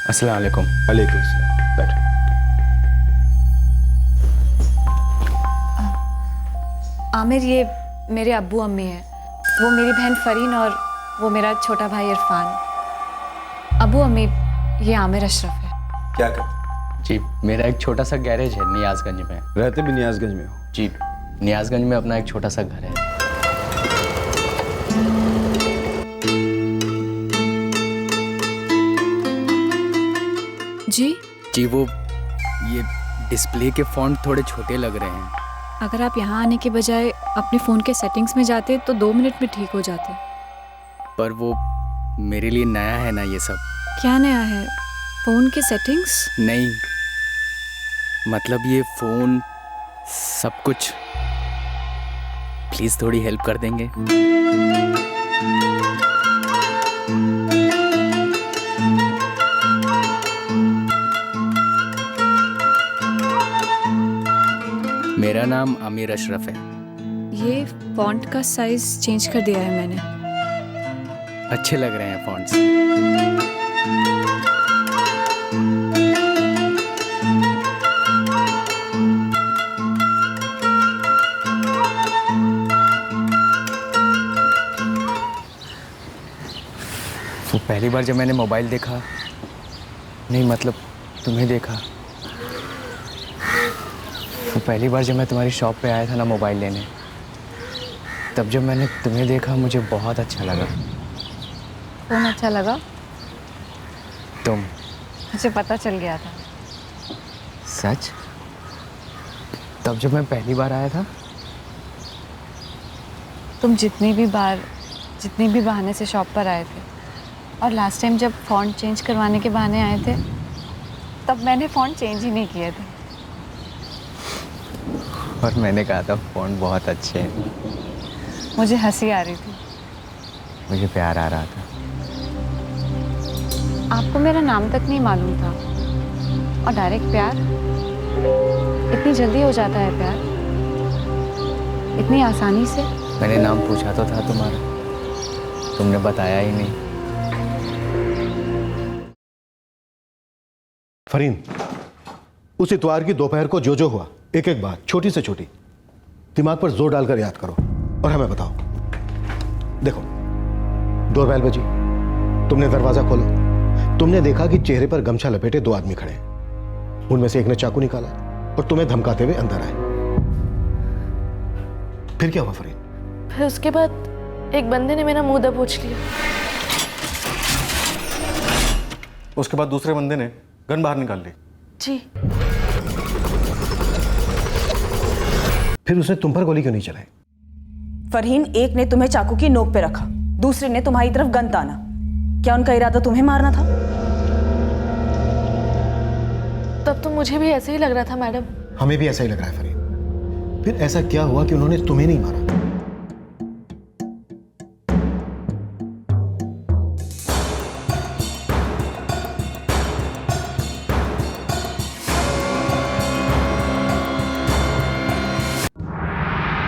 अस्सलाम वालेकुम। वालेकुम सलाम। बैठ। आमिर, ये मेरे अब्बू अम्मी हैं। वो मेरी बहन फरीन और वो मेरा छोटा भाई इरफान। अब्बू अम्मी, ये आमिर अशरफ है। क्या करते जी, मेरा एक छोटा सा गैरेज है नियाज़गंज में। रहते भी नियाज़गंज में हो? जी, नियाज़गंज में अपना एक छोटा सा घर है। जी, जी, वो ये डिस्प्ले के फ़ॉन्ट थोड़े छोटे लग रहे हैं। अगर आप यहाँ आने के बजाय अपने फ़ोन के सेटिंग्स में जाते तो 2 मिनट में ठीक हो जाते। पर वो मेरे लिए नया है ना ये सब। क्या नया है? फ़ोन के सेटिंग्स? नहीं, मतलब ये फ़ोन सब कुछ। प्लीज़ थोड़ी हेल्प कर देंगे? मेरा नाम आमिर अशरफ है। ये फ़ॉन्ट का साइज़ चेंज कर दिया है मैंने। अच्छे लग रहे हैं फ़ॉन्ट्स। वो पहली बार जब मैंने मोबाइल देखा, नहीं मतलब तुम्हें देखा, वो पहली बार जब मैं तुम्हारी शॉप पे आया था ना मोबाइल लेने, तब जब मैंने तुम्हें देखा मुझे बहुत अच्छा लगा। फ़ोन अच्छा लगा? तुम। मुझे पता चल गया था। सच? तब जब मैं पहली बार आया था? तुम जितनी भी बहाने से शॉप पर आए थे और लास्ट टाइम जब फ़ॉन्ट चेंज करवाने के बहाने आए थे, तब मैंने फ़ॉन्ट चेंज ही नहीं किए थे। और मैंने कहा था फ़ॉन्ट बहुत अच्छे हैं। मुझे हंसी आ रही थी। मुझे प्यार आ रहा था। आपको मेरा नाम तक नहीं मालूम था और डायरेक्ट प्यार? इतनी जल्दी हो जाता है प्यार? इतनी आसानी से? मैंने नाम पूछा तो था तुम्हारा, तुमने बताया ही नहीं। फरीन, उस इतवार की दोपहर को जो हुआ, एक एक बात छोटी से छोटी दिमाग पर जोर डालकर याद करो और हमें बताओ। देखो, डोरबेल बजी, तुमने दरवाजा खोला, तुमने देखा कि चेहरे पर गमछा लपेटे 2 आदमी खड़े हैं। उनमें से एक ने चाकू निकाला और तुम्हें धमकाते हुए अंदर आए। फिर क्या हुआ फरीन? फिर उसके बाद एक बंदे ने मेरा मुंह दबोच लिया। उसके बाद दूसरे बंदे ने गन बाहर निकाल ली। जी। फिर उसने तुम पर गोली क्यों नहीं चलाई? फरहीन, एक ने तुम्हें चाकू की नोक पे रखा, दूसरे ने तुम्हारी तरफ गन ताना। क्या उनका इरादा तुम्हें मारना था? तब तो मुझे भी ऐसे ही लग रहा था मैडम। हमें भी ऐसा ही लग रहा है फरीन। फिर ऐसा क्या हुआ कि उन्होंने तुम्हें नहीं मारा?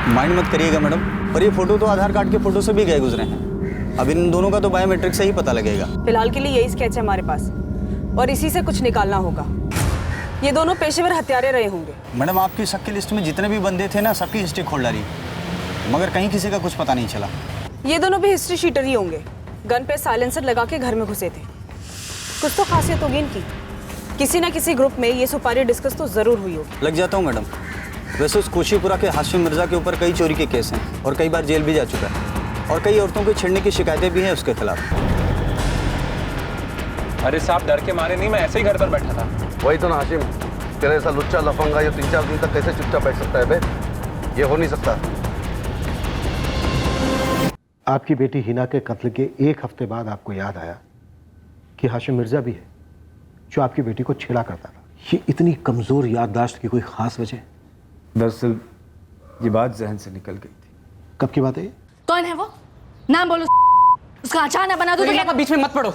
माइंड मत करिएगा मैडम, पर ये फोटो तो आधार कार्ड के फोटो से भी गए गुजरे हैं। अब इन दोनों का तो बायोमेट्रिक से ही पता लगेगा। फिलहाल के लिए यही स्केच है हमारे पास और इसी से कुछ निकालना होगा। ये दोनों पेशेवर हत्यारे रहे होंगे। मैडम, आपकी शक की लिस्ट में जितने भी बंदे थे ना, सबकी हिस्ट्री खोल डाली, मगर कहीं किसी का कुछ पता नहीं चला। ये दोनों भी हिस्ट्री शीटर ही होंगे। गन पे साइलेंसर लगा के घर में घुसे थे। कुछ तो खासियत होगी इनकी। किसी ना किसी ग्रुप में ये सुपारी डिस्कस तो जरूर हुई होगी। लग जाता हूँ मैडम। वैसे उस कोशीपुरा के हाशिम मिर्जा के ऊपर कई चोरी के केस हैं और कई बार जेल भी जा चुका है और कई औरतों को छेड़ने की शिकायतें भी हैं उसके खिलाफ। अरे साहब, डर के मारे नहीं, मैं ऐसे ही घर पर बैठा था। वही तो ना हाशिम, तेरे ऐसा लुच्चा लफंगा ये 3-4 दिन तक कैसे चुपचाप बैठ सकता है बे? ये हो नहीं सकता। आपकी बेटी हिना के कत्ल के 1 हफ्ते बाद आपको याद आया कि हाशिम मिर्जा भी है जो आपकी बेटी को छेड़ा करता था। ये इतनी कमजोर याददाश्त की कोई खास वजह? दरअसल ये बात जहन से निकल गई थी। कब की बात है ये? कौन है वो? नाम बोलो। उसका अचानक बना दो तो क्या? बीच में मत पड़ो,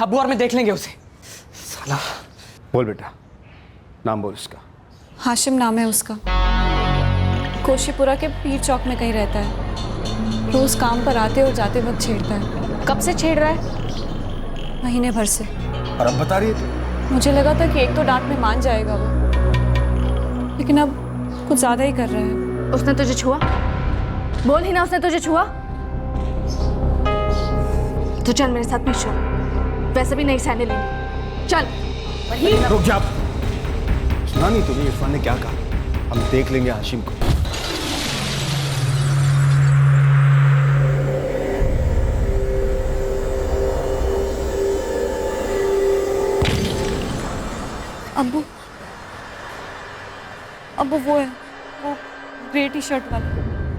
अब्बू और मैं देख लेंगे उसे। साला। बोल बेटा, नाम बोल उसका। हाशिम नाम है उसका। कोशीपुरा के पीर चौक में कहीं रहता है। रोज काम पर आते और जाते वक्त छेड़ता है। कब से छेड़ रहा है? महीने भर से। और अब बता रही है तू? मुझे लगा था कि एक तो डांट में मान जाएगा वो, लेकिन अब कुछ ज्यादा ही कर रहा है। उसने तुझे छुआ? बोल ही ना, उसने तुझे छुआ? तो चल मेरे साथ नीचे, वैसे भी नहीं सहने लेंगे, चल। रुक जा। सुना नहीं तूने इरफान ने क्या कहा? हम देख लेंगे हाशिम को। अब्बू, अब्बू वो है, वो ग्रे टी शर्ट वाला।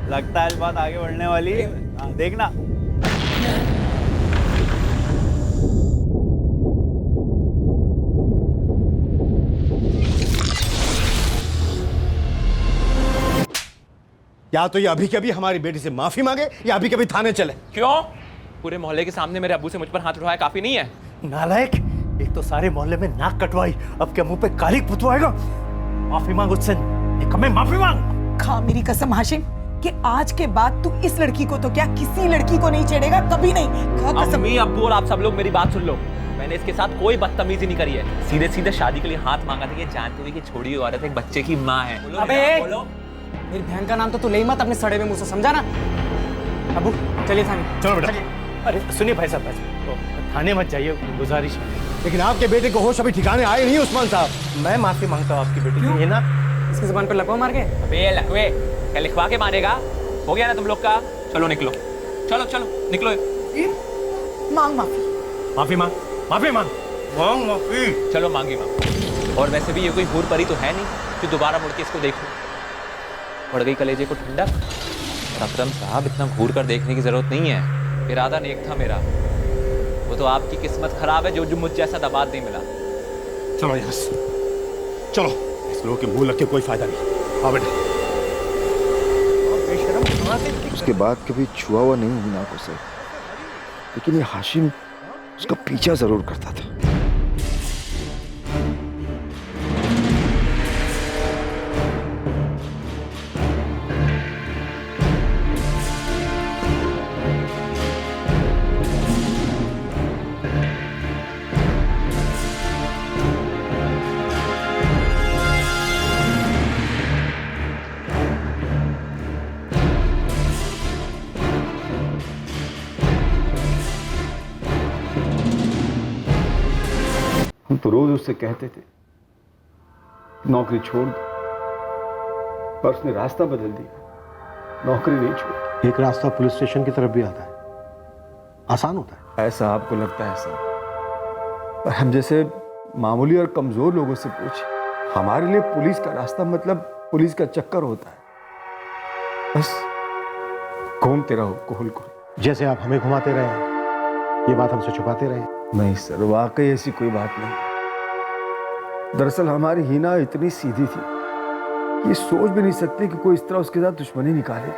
लगता है इस बात आगे बढ़ने वाली है। देखना। या तो ये अभी के अभी हमारी बेटी से माफी मांगे या अभी कभी थाने चले। क्यों? पूरे मोहल्ले के सामने मेरे अब्बू से मुझ पर हाथ उठाया काफी नहीं है? नालायक, एक तो सारे मोहल्ले में नाक कटवाई, अब क्या मुंह पे कालिक पुतवाएगा? माफी मांग उससे, निकम्मे माफी मांग। खा मेरी कसम हाशिम कि आज के बाद तू इस लड़की को तो क्या किसी लड़की को नहीं छेड़ेगा, कभी नहीं। खा कसम। अम्मी, अब्बू और आप सब लोग मेरी बात सुन लो। मैंने इसके साथ कोई बदतमीजी नहीं करी है। सीधे सीधे शादी के लिए हाथ मांगा था, ये जानते हुए कि छोड़ी हुई औरत एक बच्चे की माँ है। अबे मेरी बहन का नाम तो तू ले मत अपने सड़े में मुंह से, समझा ना? अबू चलिए थाने। चलो बेटा। अरे सुनिए भाई साहब, थाने मत जाइए, गुजारिश है। लेकिन आपके बेटे को होश अभी ठिकाने आए नहीं उस्मान साहब। मैं माफी मांगता हूँ आपकी बेटी से, ये ना इसकी जुबान पर लकवा मार के। अबे लकवे, क्या लिखवा के मारेगा? हो गया ना तुम लोग का? चलो निकलो, चलो चलो निकलो। मांग माफी। माफी मांग, माफी मांग, मांग माफी। चलो मांगी मांग। और वैसे भी ये कोई भूर परी तो है नहीं कि दोबारा मुड़ के इसको देखो। पड़ गई कलेजे को ठंडक। और अकरम साहब, इतना घूर कर देखने की जरूरत नहीं है। इरादा नेक था मेरा, वो तो आपकी किस्मत खराब है जो मुझ जैसा दबाद नहीं मिला। चलो यहाँ से चलो, इस लोगों के मुंह लग के कोई फायदा नहीं। आओ बेटा। उसके बाद कभी छुआ हुआ नहीं हूं मीना को से, लेकिन ये हाशिम उसका पीछा जरूर करता था। हम तो रोज उससे कहते थे नौकरी छोड़ दो, पर उसने रास्ता बदल दिया, नौकरी नहीं छोड़ी। एक रास्ता पुलिस स्टेशन की तरफ भी आता है, आसान होता है। ऐसा आपको लगता है सर, पर हम जैसे मामूली और कमजोर लोगों से पूछे, हमारे लिए पुलिस का रास्ता मतलब पुलिस का चक्कर होता है। बस घूमते रहो कोहल को। जैसे आप हमें घुमाते रहे हैं, ये बात हमसे छुपाते रहे। नहीं सर, वाकई ऐसी कोई बात नहीं। दरअसल हमारी हीना इतनी सीधी थी कि ये सोच भी नहीं सकते कि कोई इस तरह उसके साथ दुश्मनी निकाले।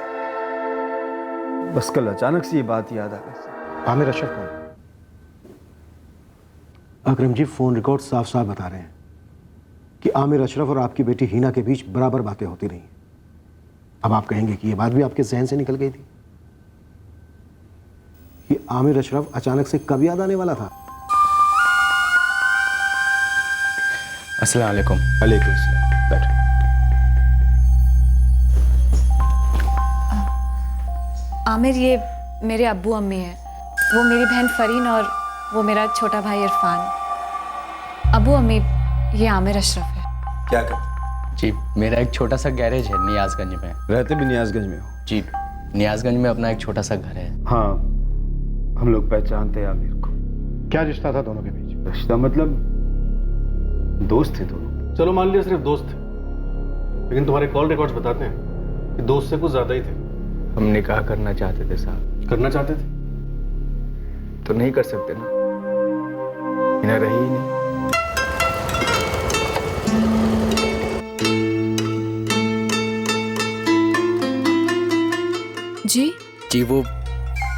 बस कल अचानक से ये बात याद आ गई। आमिर अशरफ कौन? अकरम जी, फोन रिकॉर्ड साफ साफ बता रहे हैं कि आमिर अशरफ और आपकी बेटी हीना के बीच बराबर बातें होती रही। अब आप कहेंगे कि ये बात भी आपके जहन से निकल गई थी। ये आमिर अशरफ अचानक से कब याद आने वाला था? अस्सलाम वालेकुम। वालेकुम सलाम। बैठो। आमिर, ये मेरे अब्बू अम्मी हैं। वो मेरी बहन फरीन और वो मेरा छोटा भाई इरफान। अब्बू अम्मी, ये आमिर अशरफ है। क्या करते? जी, मेरा एक छोटा सा गैरेज है नियाजगंज में। रहते भी नियाजगंज में हो? जी, नियाजगंज में अपना एक छोटा सा घर है। हाँ, हम लोग पहचानते हैं आमिर को। क्या रिश्ता था दोनों के बीच? रिश्ता मतलब दोस्त थे दोनों। चलो मान लिया सिर्फ दोस्त थे, लेकिन तुम्हारे कॉल रिकॉर्ड्स बताते हैं कि दोस्त से कुछ ज्यादा ही थे। हम निकाह करना चाहते थे साहब। करना चाहते थे तो नहीं कर सकते ना, इन्हें रही ही नहीं। जी, वो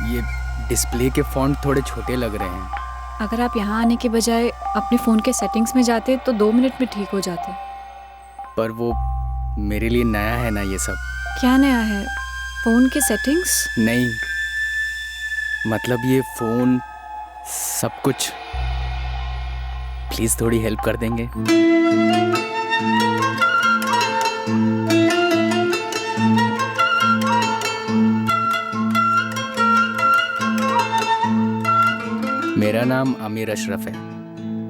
ये डिस्प्ले के फॉन्ट थोड़े छोटे लग रहे हैं। अगर आप यहाँ आने के बजाय अपने फ़ोन के सेटिंग्स में जाते तो 2 मिनट में ठीक हो जाते। पर वो मेरे लिए नया है ना ये सब। क्या नया है? फ़ोन के सेटिंग्स? नहीं, मतलब ये फ़ोन सब कुछ प्लीज़ थोड़ी हेल्प कर देंगे? मेरा नाम आमिर अशरफ है।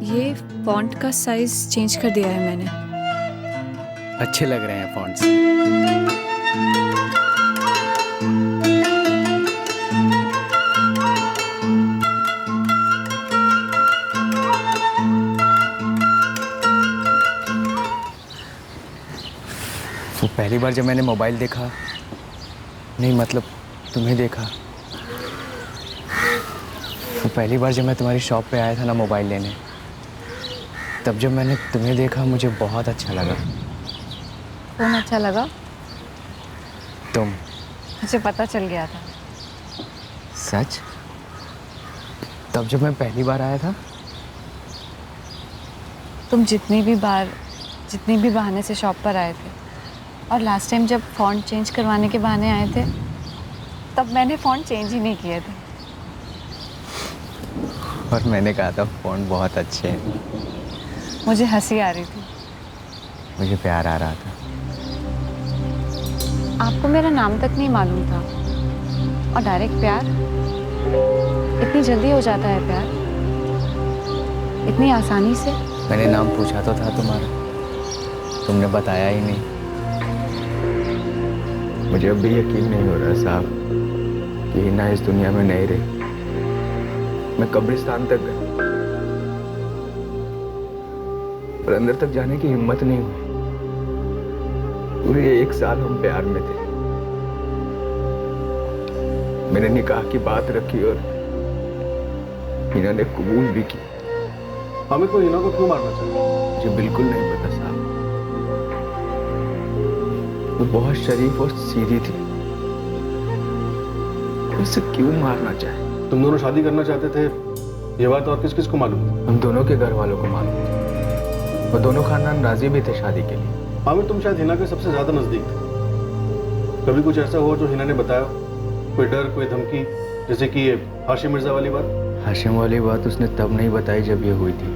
ये फॉन्ट का साइज चेंज कर दिया है मैंने। अच्छे लग रहे हैं फॉन्ट्स। वो पहली बार जब मैंने मोबाइल देखा, नहीं मतलब तुम्हें देखा, वो पहली बार जब मैं तुम्हारी शॉप पे आया था ना मोबाइल लेने, तब जब मैंने तुम्हें देखा मुझे बहुत अच्छा लगा। कौन अच्छा लगा? तुम। मुझे पता चल गया था। सच? तब जब मैं पहली बार आया था? तुम जितनी भी बहाने से शॉप पर आए थे, और लास्ट टाइम जब फ़ॉन्ट चेंज करवाने के बहाने आए थे, तब मैंने फ़ॉन्ट चेंज ही नहीं किए थे। और मैंने कहा था फ़ॉन्ट बहुत अच्छे हैं। मुझे हंसी आ रही थी। मुझे प्यार आ रहा था। आपको मेरा नाम तक नहीं मालूम था, और डायरेक्ट प्यार? इतनी जल्दी हो जाता है प्यार? इतनी आसानी से? मैंने नाम पूछा तो था तुम्हारा, तुमने बताया ही नहीं। मुझे अब भी यकीन नहीं हो रहा साहब कि हिना इस दुनिया में नहीं रही। मैं कब्रिस्तान तक गया, पर अंदर तक जाने की हिम्मत नहीं हुई। पूरे 1 साल हम प्यार में थे। मैंने निकाह की बात रखी और हिना ने कबूल भी की। हमें को हिना को क्यों मारना चाहिए? मुझे बिल्कुल नहीं पता साहब। वो बहुत शरीफ और सीधी थी, उसे क्यों मारना चाहे? तुम दोनों शादी करना चाहते थे, ये बात और किस किस को मालूम? हम दोनों के घर वालों को मालूम था, और दोनों खानदान राजी भी थे शादी के लिए। आमिर, तुम शायद हिना के सबसे ज्यादा नजदीक थे। कभी कुछ ऐसा हुआ जो हिना ने बताया? कोई डर, कोई धमकी, जैसे कि ये हाशिम मिर्जा वाली बात? हाशिम वाली बात उसने तब नहीं बताई जब ये हुई थी,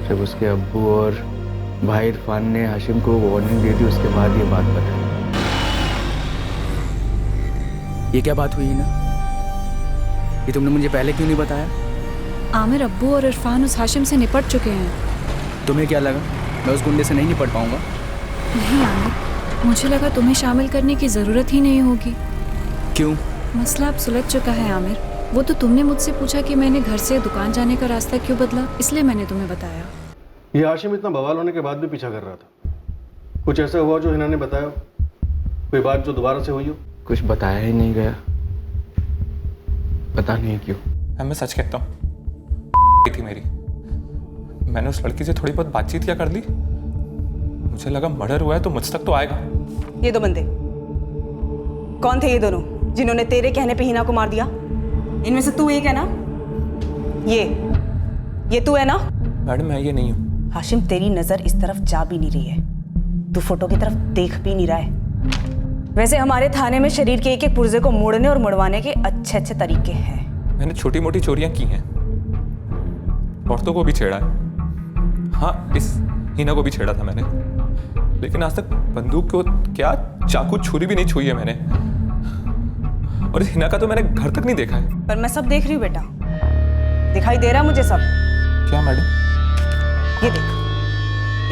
जब उसके अब्बू और भाई इरफान ने हाशिम को वार्निंग दी थी। उसके बाद ये बात बताई। ये क्या बात हुई ना? ये तुमने मुझे पहले क्यों नहीं बताया? आमिर, अब्बू और इरफान उस हाशिम से निपट चुके हैं। तुम्हें क्या लगा मैं उस गुंडे से नहीं निपट पाऊंगा? नहीं आमिर, मुझे लगा तुम्हें शामिल करने की ज़रूरत ही नहीं होगी। क्यों? मसला अब सुलझ चुका है आमिर। वो तो तुमने मुझसे पूछा कि मैंने घर से दुकान जाने का रास्ता क्यों बदला, इसलिए मैंने तुम्हें बताया। ये हाशिम इतना बवाल होने के बाद भी पीछा कर रहा था। कुछ ऐसा हुआ जो हिना ने बताया? कोई बात जो दोबारा से हुई हो? कुछ बताया ही नहीं गया, पता नहीं क्यों। मैं सच कहता हूँ, थी मेरी। मैंने उस लड़की से थोड़ी बहुत बातचीत क्या कर ली। मुझे लगा मर्डर हुआ है तो मुझ तक तो आएगा। ये 2 बंदे कौन थे? ये दोनों जिन्होंने तेरे कहने पे हिना को मार दिया? इनमें से तू एक है ना? ये तू है ना? मैडम, मैं ये नहीं हूँ। हाशिम, तेरी नजर इस तरफ जा भी नहीं रही है, तू फोटो की तरफ देख भी नहीं रहा है। वैसे हमारे थाने में शरीर के एक पुर्जे को मोड़ने और मुड़वाने के अच्छे तरीके हैं। मैंने छोटी मोटी चोरियां की हैं, औरतों को भी छेड़ा है। हाँ, इस हिना को भी छेड़ा था मैंने, लेकिन आज तक बंदूक को क्या चाकू छुरी भी नहीं छुई है मैंने। और इस हिना का तो मैंने घर तक नहीं देखा है। पर मैं सब देख रही हूँ बेटा, दिखाई दे रहा मुझे सब। क्या मैडम? ये देख,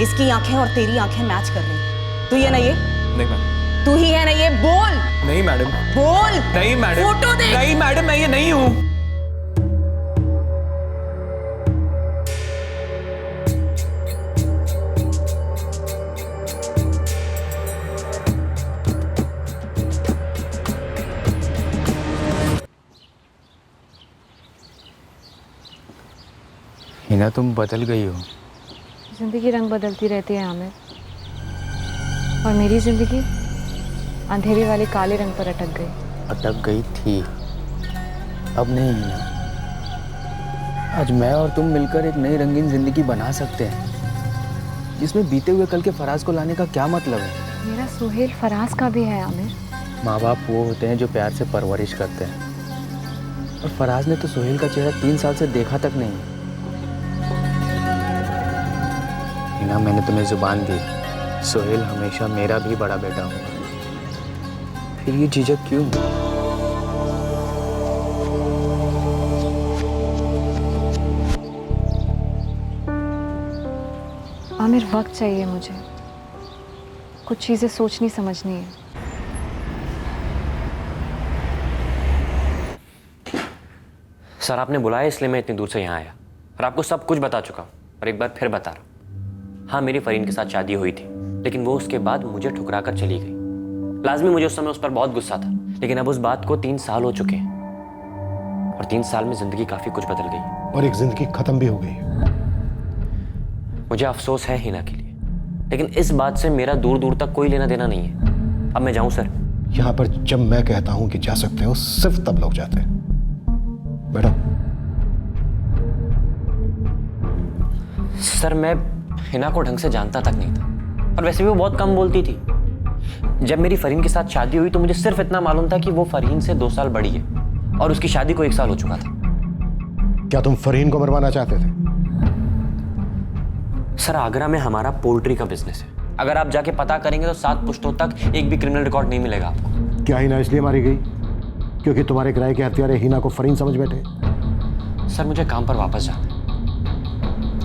इसकी आंखें और तेरी आंखें मैच कर रही। तू ये ना ये? नहीं मैडम। तू ही है ना ये? बोल। नहीं मैडम। बोल। नहीं मैडम। फोटो देख। नहीं मैडम, मैं ये नहीं हूँ। हिना, तुम बदल गई हो। जिंदगी रंग बदलती रहती है आमिर, और मेरी जिंदगी अंधेरे वाले काले रंग पर अटक गई। अटक गई थी, अब नहीं हिना। आज मैं और तुम मिलकर एक नई रंगीन जिंदगी बना सकते हैं, जिसमें बीते हुए कल के फराज को लाने का क्या मतलब है? मेरा सुहेल फराज का भी है आमिर। माँ बाप वो होते हैं जो प्यार से परवरिश करते हैं, और फराज ने तो सुहेल का चेहरा 3 साल से देखा तक नहीं। हिना, मैंने तुम्हें जुबान दी, सोहेल हमेशा मेरा भी बड़ा बेटा होगा। फिर ये झिझक क्यों? आमिर, वक्त चाहिए मुझे, कुछ चीज़ें सोचनी समझनी है। सर आपने बुलाया इसलिए मैं इतनी दूर से यहाँ आया और आपको सब कुछ बता चुका हूँ और एक बार फिर बता रहा हूँ। हाँ, मेरी फरीन के साथ शादी हुई थी, लेकिन वो उसके बाद मुझे ठुकरा कर चली गई। लाजमी मुझे उस समय उस पर बहुत गुस्सा था, लेकिन अब उस बात को 3 साल हो चुके हैं और 3 साल में जिंदगी काफी कुछ बदल गई और एक जिंदगी खत्म भी हो गई। मुझे अफसोस है हिना के लिए, लेकिन इस बात से मेरा दूर दूर तक कोई लेना देना नहीं है। अब मैं जाऊं सर? यहां पर जब मैं कहता हूं कि जा सकते हो, सिर्फ तब लोग जाते हैं। बैठो। सर मैं हिना को ढंग से जानता तक नहीं था और वैसे भी वो बहुत कम बोलती थी। जब मेरी फरीन के साथ शादी हुई तो मुझे सिर्फ इतना मालूम था कि वो फरीन से 2 साल बड़ी है और उसकी शादी को 1 साल हो चुका था। क्या तुम फरीन को मरवाना चाहते थे? सर आगरा में हमारा पोल्ट्री का बिजनेस है, अगर आप जाके पता करेंगे तो 7 पुश्तों तक एक भी क्रिमिनल रिकॉर्ड नहीं मिलेगा आपको। क्या हिना इसलिए मारी गई क्योंकि तुम्हारे किराए के हत्यारे हिना को फरीन समझ बैठे? सर मुझे काम पर वापस जाना है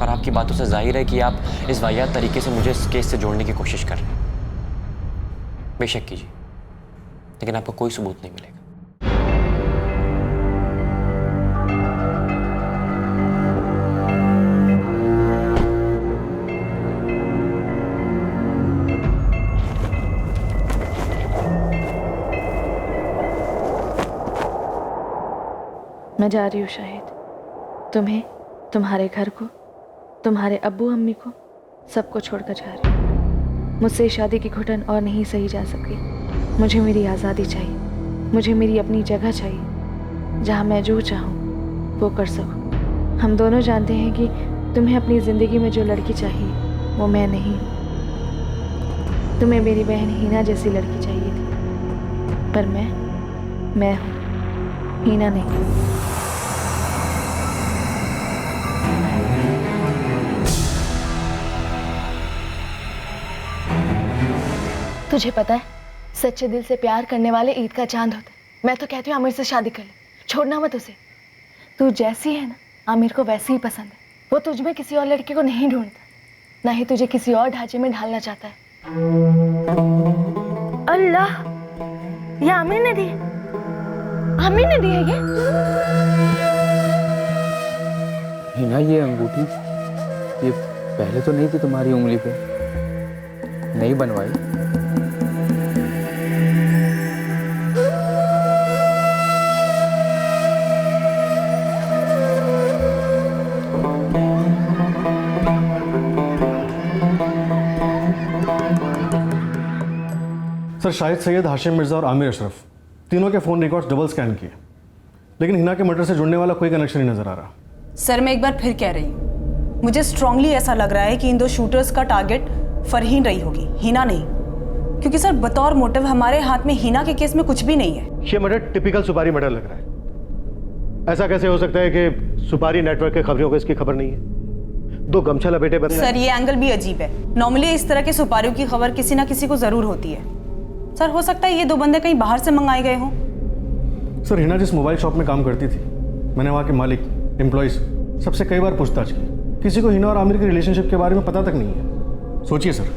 और आपकी बातों से जाहिर है कि आप इस वाहियात तरीके से मुझे इस केस से जोड़ने की कोशिश कर रहे हैं। बेशक कीजिए, लेकिन आपको कोई सबूत नहीं मिलेगा। मैं जा रही हूँ शाहिद, तुम्हें, तुम्हारे घर को, तुम्हारे अब्बू अम्मी को, सबको छोड़कर जा रही हूँ। मुझसे शादी की घुटन और नहीं सही जा सकी। मुझे मेरी आज़ादी चाहिए, मुझे मेरी अपनी जगह चाहिए जहाँ मैं जो चाहूँ वो कर सकूँ। हम दोनों जानते हैं कि तुम्हें अपनी ज़िंदगी में जो लड़की चाहिए वो मैं नहीं हूँ। तुम्हें मेरी बहन हिना जैसी लड़की चाहिए थी, पर मैं हूँ, हिना नहीं। तुझे पता है, सच्चे दिल से प्यार करने वाले ईद का चांद होते। मैं तो कहती हूँ आमिर से शादी कर ले, छोड़ना मत उसे। तू जैसी है ना, आमिर को वैसी ही पसंद है। वो तुझ में किसी और लड़की को नहीं ढूंढता, ना ही तुझे किसी और ढांचे में ढालना चाहता है। अल्लाह, ये आमिर ने दी, आमिर ने दी है ये? हिना, ये अंगूठी ये पहले तो नहीं थी तुम्हारी उंगली पे, नहीं बनवाई? सर शाहिद सैयद, हाशिम मिर्जा और आमिर अशरफ तीनों के फ़ोन रिकॉर्ड्स डबल स्कैन किए, लेकिन हिना के मर्डर से जुड़ने वाला कोई कनेक्शन नहीं नजर आ रहा। सर मैं एक बार फिर कह रही हूँ, मुझे स्ट्रांगली ऐसा लग रहा है कि इन 2 शूटर्स का टारगेट फरहीन रही होगी, हिना नहीं। क्योंकि सर बतौर मोटिव हमारे हाथ में हिना के केस में कुछ भी नहीं है। ये मर्डर टिपिकल सुपारी मर्डर लग रहा है। ऐसा कैसे हो सकता है कि सुपारी नेटवर्क के खबरों को इसकी खबर नहीं है? 2 गमछा लपेटे बंदे। सर ये एंगल भी अजीब है। नॉर्मली इस तरह के सुपारियों की खबर किसी ना किसी को जरूर होती है। सर हो सकता है ये 2 बंदे कहीं बाहर से मंगाए गए हों। सर हिना जिस मोबाइल शॉप में काम करती थी, मैंने वहाँ के मालिक, एम्प्लॉयज़ सबसे कई बार पूछताछ की, किसी को हिना और आमिर के रिलेशनशिप के बारे में पता तक नहीं है। सोचिए सर,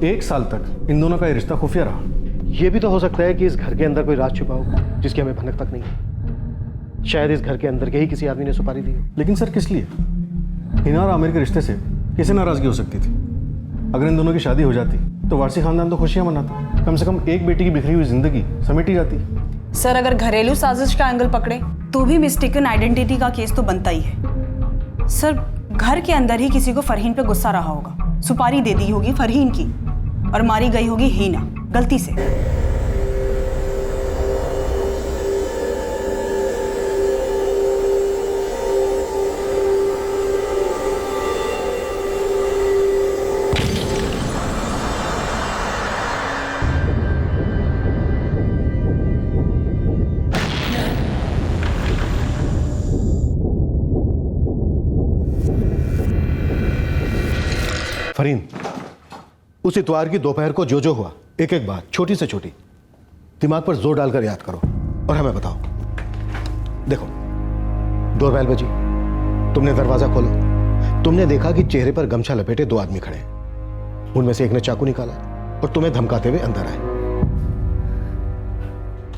1 साल तक इन दोनों का ये रिश्ता खुफिया रहा। ये भी तो हो सकता है कि इस घर के अंदर कोई राज छुपा हो जिसकी हमें भनक तक नहीं है। शायद इस घर के अंदर के ही किसी आदमी ने सुपारी दी हो। लेकिन सर किस लिए? हिना और आमिर के रिश्ते से किसे नाराजगी हो सकती थी? अगर इन दोनों की शादी हो जाती तो वारसी खानदान तो खुशियां मनाता, कम से कम एक बेटी की बिखरी हुई जिंदगी समेटी जाती। सर अगर घरेलू साजिश का एंगल पकड़े तो भी मिस्टेकन आइडेंटिटी का केस तो बनता ही है। सर घर के अंदर ही किसी को फरहीन पे गुस्सा रहा होगा, सुपारी दे दी होगी फरहीन की और मारी गई होगी हिना गलती से। फरीन, उस इतवार की दोपहर को जो जो हुआ एक एक बात छोटी से छोटी दिमाग पर जोर डालकर याद करो और हमें बताओ। देखो, डोरबेल बजी, तुमने दरवाजा खोला, तुमने देखा कि चेहरे पर गमछा लपेटे 2 आदमी खड़े हैं। उनमें से एक ने चाकू निकाला और तुम्हें धमकाते हुए अंदर आए।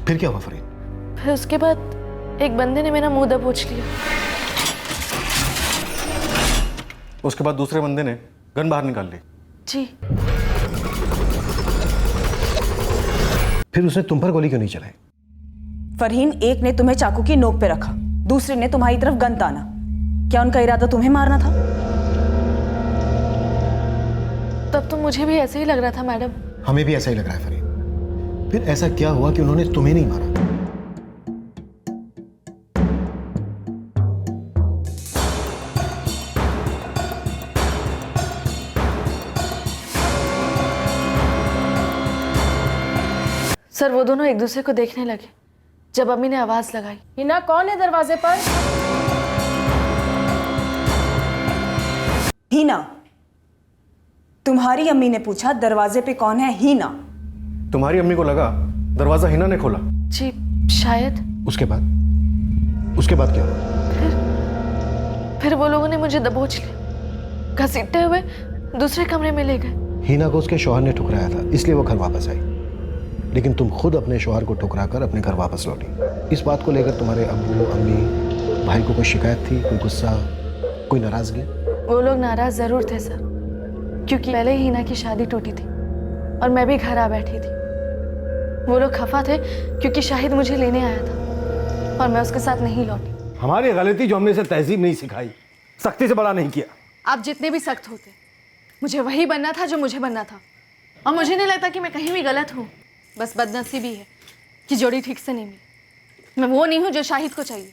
फिर क्या हुआ फरीन? फिर उसके बाद एक बंदे ने मेरा मुंह दबोच लिया। उसके बाद दूसरे बंदे ने गन बाहर निकाल ली। जी। फिर उसने तुम पर गोली क्यों नहीं चलाई? फरहीन, एक ने तुम्हें चाकू की नोक पे रखा, दूसरे ने तुम्हारी तरफ गन ताना। क्या उनका इरादा तुम्हें मारना था? तब तो मुझे भी ऐसे ही लग रहा था मैडम। हमें भी ऐसा ही लग रहा है फरीन। फिर ऐसा क्या हुआ कि उन्होंने तुम्हें नहीं मारा? सर, वो दोनों एक दूसरे को देखने लगे जब अम्मी ने आवाज लगाई। हिना, कौन है दरवाजे पर? हीना। तुम्हारी अम्मी ने पूछा दरवाजे पे कौन है? हीना। तुम्हारी अम्मी को लगा दरवाजा हिना ने खोला। जी शायद। उसके बाद क्या हुआ? फिर वो लोगों ने मुझे दबोच लिया, घसीटते हुए दूसरे कमरे में ले गए। हीना को उसके शौहर ने ठुकराया था, इसलिए वो घर वापस आई। लेकिन तुम खुद अपने शौहर को ठुकराकर अपने घर वापस लौटी। इस बात को लेकर तुम्हारे अब्बू, अम्मी, भाई को कोई शिकायत थी, कोई गुस्सा, कोई नाराजगी? वो लोग नाराज जरूर थे सर, क्योंकि पहले ही हिना की शादी टूटी थी और मैं भी घर आ बैठी थी। वो लोग खफा थे क्योंकि शाहिद मुझे लेने आया था और मैं उसके साथ नहीं लौटी। हमारी गलती जो हमने इसे तहजीब नहीं सिखाई, सख्ती से बड़ा नहीं किया। आप जितने भी सख्त होते, मुझे वही बनना था जो मुझे बनना था। और मुझे नहीं लगता कि मैं कहीं भी गलत हूँ। बस बदनसीबी है कि जोड़ी ठीक से नहीं मिली। मैं वो नहीं हूँ जो शाहिद को चाहिए,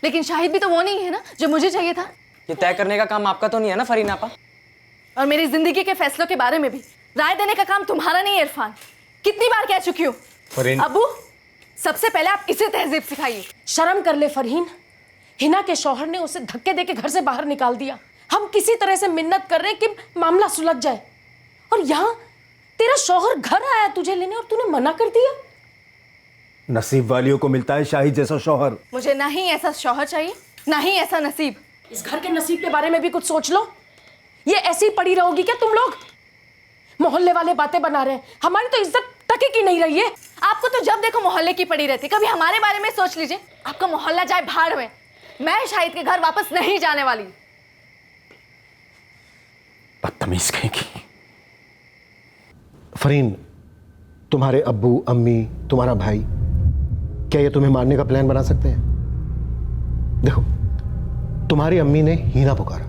लेकिन शाहिद भी तो वो नहीं है ना जो मुझे चाहिए था। ये तय करने का काम आपका तो नहीं है ना फरीन आपा? और मेरी जिंदगी के फैसलों के बारे में भी राय देने का काम तुम्हारा नहीं है इरफान। कितनी बार कह चुकी हूँ। अबू, सबसे पहले आप इसे तहजीब सिखाइए। शर्म कर ले फरहीन, हिना के शौहर ने उसे धक्के देके घर से बाहर निकाल दिया। हम किसी तरह से मिन्नत कर रहे हैं कि मामला सुलझ जाए, और यहाँ तेरा शौहर घर आया तुझे लेने और तूने मना कर दिया। नसीब वालियों को मिलता है शाहिद जैसा शौहर। मुझे ना ही ऐसा शौहर चाहिए, ना ही ऐसा नसीब। इस घर के नसीब के बारे में भी कुछ सोच लो। ये ऐसी पड़ी रहोगी क्या तुम लोग? मोहल्ले वाले बातें बना रहे हैं, हमारी तो इज्जत टके की नहीं रही है। आपको तो जब देखो मोहल्ले की पड़ी रहती, कभी हमारे बारे में सोच लीजिए। आपका मोहल्ला जाए भाड़ में, मैं शाहिद के घर वापस नहीं जाने वाली। बदतमीज कहेगी। फरीन, तुम्हारे अब्बू, अम्मी, तुम्हारा भाई, क्या ये तुम्हें मारने का प्लान बना सकते हैं? देखो, तुम्हारी अम्मी ने हीना पुकारा,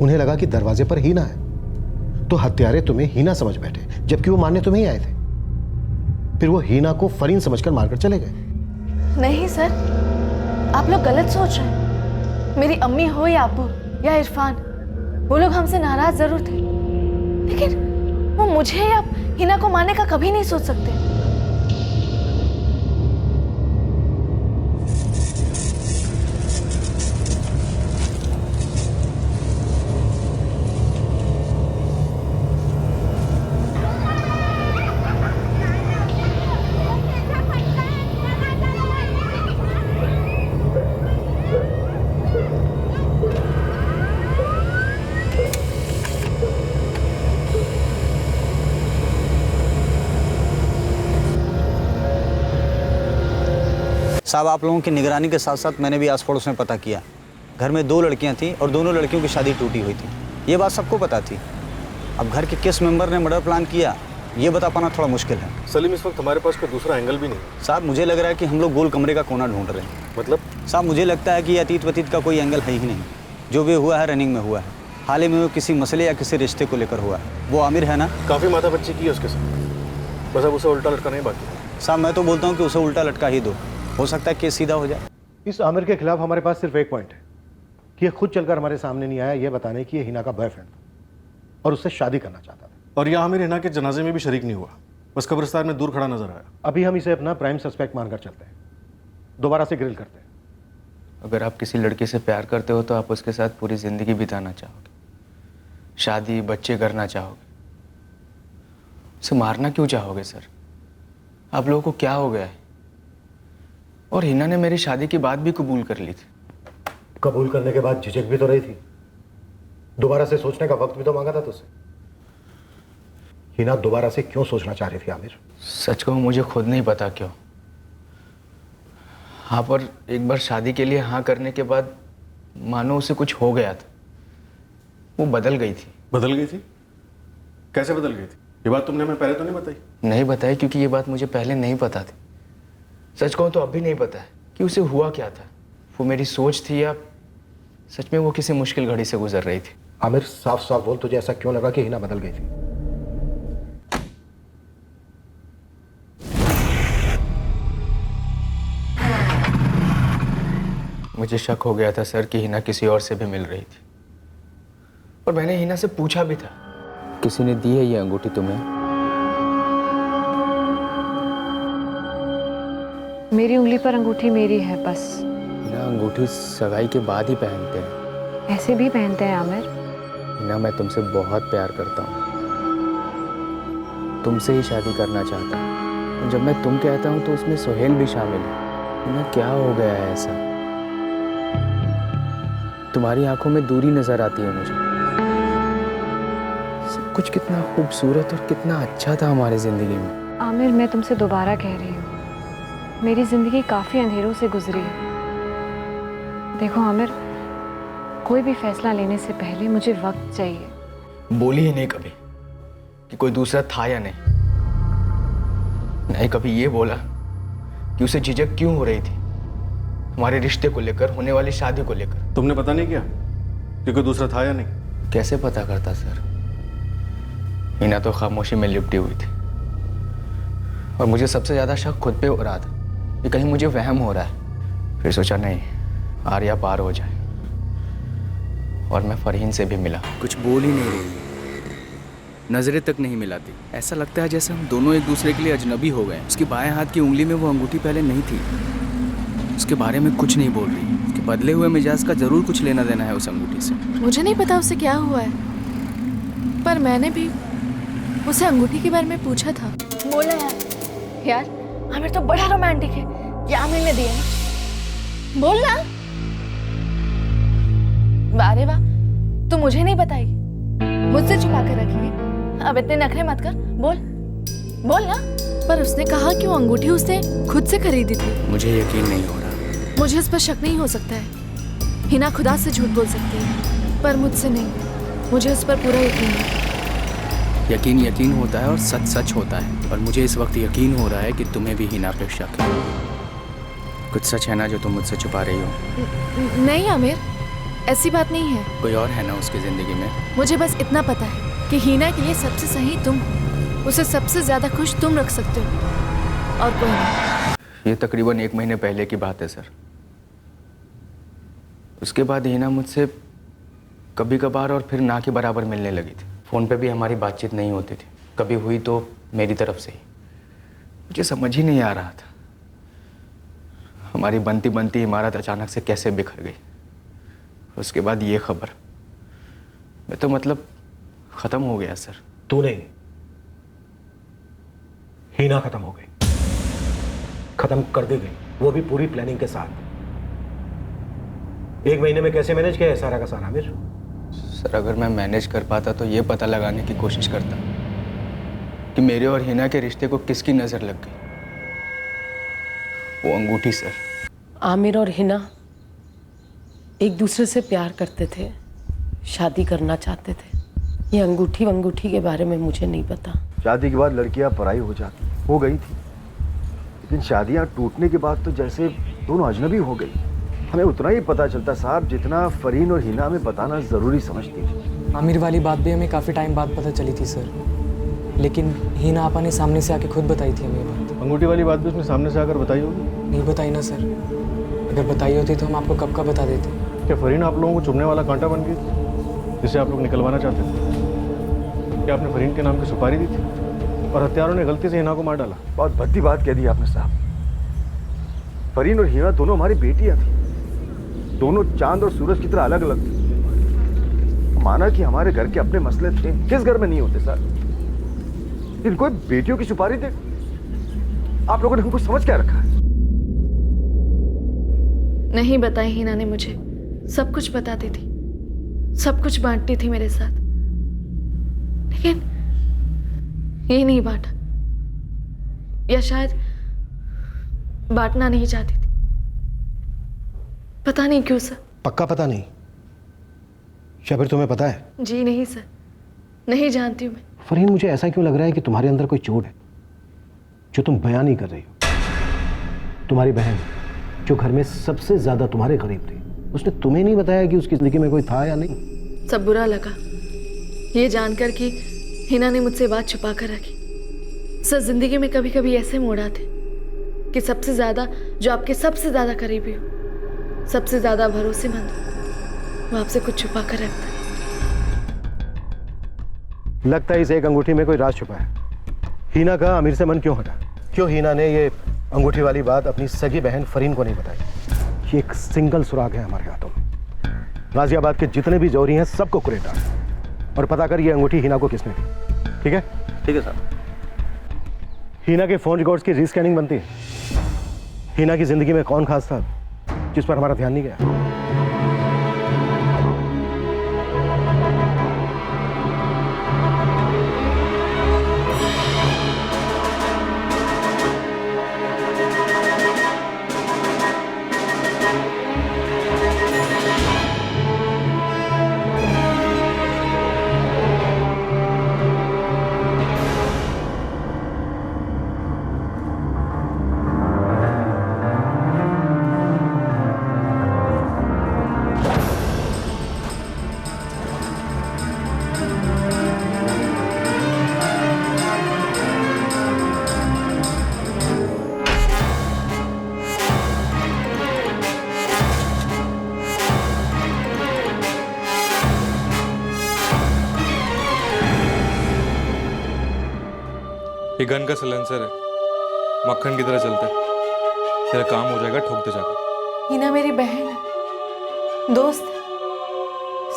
उन्हें लगा कि दरवाजे पर हीना है, तो हत्यारे तुम्हें हीना समझ बैठे, जबकि वो मारने तुम्हें ही आए थे। फिर वो हीना को फरीन समझकर मारकर चले गए। नहीं सर, आप लोग गलत सोच रहे हैं। मेरी अम्मी हो या अब्बू या इरफान, वो लोग हमसे नाराज जरूर थे, लेकिन वो मुझे या हिना को मारने का कभी नहीं सोच सकते। साहब, आप लोगों की निगरानी के साथ साथ मैंने भी आस पड़ोस में पता किया। घर में 2 लड़कियां थीं और दोनों लड़कियों की शादी टूटी हुई थी। ये बात सबको पता थी। अब घर के किस मेंबर ने मर्डर प्लान किया, ये बता पाना थोड़ा मुश्किल है। सलीम, इस वक्त हमारे पास कोई दूसरा एंगल भी नहीं। साहब, मुझे लग रहा है कि हम लोग गोल कमरे का कोना ढूंढ रहे हैं। मतलब? साहब, मुझे लगता है कि अतीत वतीत का कोई एंगल है ही नहीं। जो भी हुआ है रनिंग में हुआ है। हाल ही में वो किसी मसले या किसी रिश्ते को लेकर हुआ है। वो आमिर है ना? काफ़ी माथा बच्ची की है उसके साथ, बस अब उसे उल्टा लटकाना ही बाकी है। साहब, मैं तो बोलता हूँ कि उसे उल्टा लटका ही दो, हो सकता है केस सीधा हो जाए। इस आमिर के खिलाफ हमारे पास सिर्फ एक पॉइंट है कि ये खुद चलकर हमारे सामने नहीं आया ये बताने कि ये हिना का बॉयफ्रेंड था और उससे शादी करना चाहता था। और यह आमिर हिना के जनाजे में भी शरीक नहीं हुआ, बस कब्रिस्तान में दूर खड़ा नजर आया। अभी हम इसे अपना प्राइम सस्पेक्ट मानकर चलते हैं, दोबारा से ग्रिल करते हैं। अगर आप किसी लड़के से प्यार करते हो तो आप उसके साथ पूरी ज़िंदगी बिताना चाहोगे, शादी, बच्चे करना चाहोगे? उसे मारना क्यों चाहोगे सर? आप लोगों को क्या हो गया है? और हिना ने मेरी शादी की बात भी कबूल कर ली थी। कबूल करने के बाद झिझक भी तो रही थी, दोबारा से सोचने का वक्त भी तो मांगा था तुझसे। हिना दोबारा से क्यों सोचना चाह रही थी आमिर? सच कहूं मुझे खुद नहीं पता क्यों। हाँ, पर एक बार शादी के लिए हाँ करने के बाद मानो उसे कुछ हो गया था। वो बदल गई थी। बदल गई थी? कैसे बदल गई थी? ये बात तुमने हमें पहले तो नहीं बताई। नहीं बताई क्योंकि ये बात मुझे पहले नहीं पता थी। सच कहूं तो अब भी नहीं पता है कि उसे हुआ क्या था। वो मेरी सोच थी या सच में वो किसी मुश्किल घड़ी से गुजर रही थी। आमिर साफ साफ बोल, तुझे ऐसा क्यों लगा कि हिना बदल गई थी? मुझे शक हो गया था सर कि हिना किसी और से भी मिल रही थी। और मैंने हिना से पूछा भी था, किसी ने दी है ये अंगूठी तुम्हें? मेरी उंगली पर अंगूठी मेरी है बस। हिना अंगूठी सगाई के बाद ही पहनते हैं। ऐसे भी पहनते हैं आमिर। हिना मैं तुमसे बहुत प्यार करता हूँ, तुमसे ही शादी करना चाहता हूँ। जब मैं तुम कहता हूँ तो उसमें सुहेल भी शामिल है। हिना क्या हो गया है ऐसा? तुम्हारी आंखों में दूरी नजर आती है मुझे। सब कुछ कितना खूबसूरत और कितना अच्छा था हमारी जिंदगी में। आमिर मैं तुमसे दोबारा कह रही हूँ, मेरी जिंदगी काफी अंधेरों से गुजरी है। देखो आमिर, कोई भी फैसला लेने से पहले मुझे वक्त चाहिए। बोली ही नहीं कभी कि कोई दूसरा था या नहीं। नहीं कभी ये बोला कि उसे झिझक क्यों हो रही थी हमारे रिश्ते को लेकर, होने वाली शादी को लेकर। तुमने पता नहीं किया कि कोई दूसरा था या नहीं? कैसे पता करता सर? हिना तो खामोशी में लिपटी हुई थी और मुझे सबसे ज्यादा शक खुद पे हो रहा था कि कहीं मुझे वहम हो रहा है। फिर सोचा नहीं, आर्या पार हो जाए। और मैं फरहीन से भी मिला। कुछ बोल ही नहीं रही, नजरें तक नहीं मिलाती। ऐसा लगता है जैसे हम दोनों एक दूसरे के लिए अजनबी हो गए। उसकी बाएं हाथ की उंगली में वो अंगूठी पहले नहीं थी। उसके बारे में कुछ नहीं बोल रही। उसके बदले हुए मिजाज का जरूर कुछ लेना देना है उस अंगूठी से। मुझे नहीं पता उसे क्या हुआ है, पर मैंने भी उसे अंगूठी के बारे में पूछा था। बोला यार आमिर तो बड़ा रोमांटिक है, ये आमिर ने दिया है। बोल ना। अरे वाह, तू मुझे नहीं बताएगी, मुझसे छुपा कर रखी है। अब इतने नखरे मत कर, बोल ना। पर उसने कहा कि वो अंगूठी उसने खुद से खरीदी थी। मुझे यकीन नहीं हो रहा। मुझे इस पर शक नहीं हो सकता है। हिना खुदा से झूठ बोल सकती है, पर मुझसे नहीं। मुझे इस पर पूरा यकीन है। यकीन होता है और सच सच होता है। और मुझे इस वक्त यकीन हो रहा है कि तुम्हें भी हिना पे शक है। कुछ सच है ना जो तुम मुझसे छुपा रही हो? नहीं आमिर, ऐसी बात नहीं है। कोई और है ना उसकी जिंदगी में? मुझे बस इतना पता है कि हिना के लिए सबसे सही तुम हो। उसे सबसे ज्यादा खुश तुम रख सकते हो और कोई नहीं। ये तकरीबन 1 महीने पहले की बात है सर। उसके बाद हिना मुझसे कभी कभार और फिर ना के बराबर मिलने लगी थी। फ़ोन पे भी हमारी बातचीत नहीं होती थी, कभी हुई तो मेरी तरफ से ही। मुझे समझ ही नहीं आ रहा था हमारी बनती बनती इमारत अचानक से कैसे बिखर गई। उसके बाद ये खबर, मैं तो मतलब ख़त्म हो गया सर। तू नहीं, हिना खत्म हो गई, खत्म कर दी गई, वो भी पूरी प्लानिंग के साथ। 1 महीने में कैसे मैनेज किया है सारा का सारा आमिर? सर अगर मैं मैनेज कर पाता तो ये पता लगाने की कोशिश करता कि मेरे और हिना के रिश्ते को किसकी नजर लग गई। वो अंगूठी सर। आमिर और हिना एक दूसरे से प्यार करते थे, शादी करना चाहते थे। ये अंगूठी के बारे में मुझे नहीं पता। शादी के बाद लड़कियां पराई हो गई थी, लेकिन शादियां टूटने के बाद तो जैसे दोनों अजनबी हो गई। हमें उतना ही पता चलता साहब जितना फरहीन और हिना में बताना ज़रूरी समझती थी। आमिर वाली बात भी हमें काफ़ी टाइम बाद पता चली थी सर, लेकिन हिना आपा ने सामने से आके खुद बताई थी हमें ये बात। अंगूठी वाली बात भी उसने सामने से आकर बताई होगी? नहीं बताई ना सर, अगर बताई होती तो हम आपको कब का बता देते। क्या फरहीन आप लोगों को चुभने वाला कांटा बन गई जिसे आप लोग निकलवाना चाहते थे? क्या आपने फरहीन के नाम की सुपारी दी थी और हत्यारों ने गलती से हिना को मार डाला? बहुत भद्दी बात कह दी आपने साहब। फरहीन और हिना दोनों हमारी बेटियां थी, दोनों चांद और सूरज की तरह अलग अलग थी। माना कि हमारे घर के अपने मसले थे, किस घर में नहीं होते सर? इनको बेटियों की सुपारी दे आप लोगों ने हमको समझ क्या रखा है? नहीं बताई हिना ने मुझे, सब कुछ बताती थी, सब कुछ बांटती थी मेरे साथ, लेकिन ये नहीं बांटा, या शायद बांटना नहीं चाहती थी। पता नहीं क्यों सर। पक्का पता नहीं? या फिर तुम्हें पता है? जी नहीं सर, नहीं जानती हूँ मैं। फरहीन, मुझे ऐसा क्यों लग रहा है कि तुम्हारे अंदर कोई चोट है जो तुम बयान नहीं कर रही हो। तुम्हारी बहन जो घर में सबसे ज्यादा तुम्हारे करीब थी, उसने तुम्हें नहीं बताया कि उसकी जिंदगी में कोई था या नहीं? सब बुरा लगा ये जानकर कि हिना ने मुझसे बात छुपा कर रखी। सर, जिंदगी में कभी कभी ऐसे मोड़ आते कि सबसे ज्यादा जो आपके सबसे ज्यादा करीबी हो, सबसे ज्यादा भरोसेमंद, वो आपसे कुछ छुपा कर रखता है। लगता है इस एक अंगूठी में कोई राज छुपा है। हीना का आमिर से मन क्यों हटा? क्यों हीना ने ये अंगूठी वाली बात अपनी सगी बहन फरीन को नहीं बताई? ये एक सिंगल सुराग है हमारे हाथों में। गाजियाबाद के जितने भी जौहरी हैं सबको कुरेटा और पता कर ये अंगूठी हीना को किसने दी। ठीक है? ठीक है सर। हीना के फोन रिकॉर्ड्स की रीस्कैनिंग बनती है। हीना की जिंदगी में कौन खास था जिस पर हमारा ध्यान नहीं गया? ये गन का सिलेंसर है, मक्खन की तरह चलता है। तेरा काम हो जाएगा ठोकते जाकर। हिना मेरी बहन है, दोस्त है,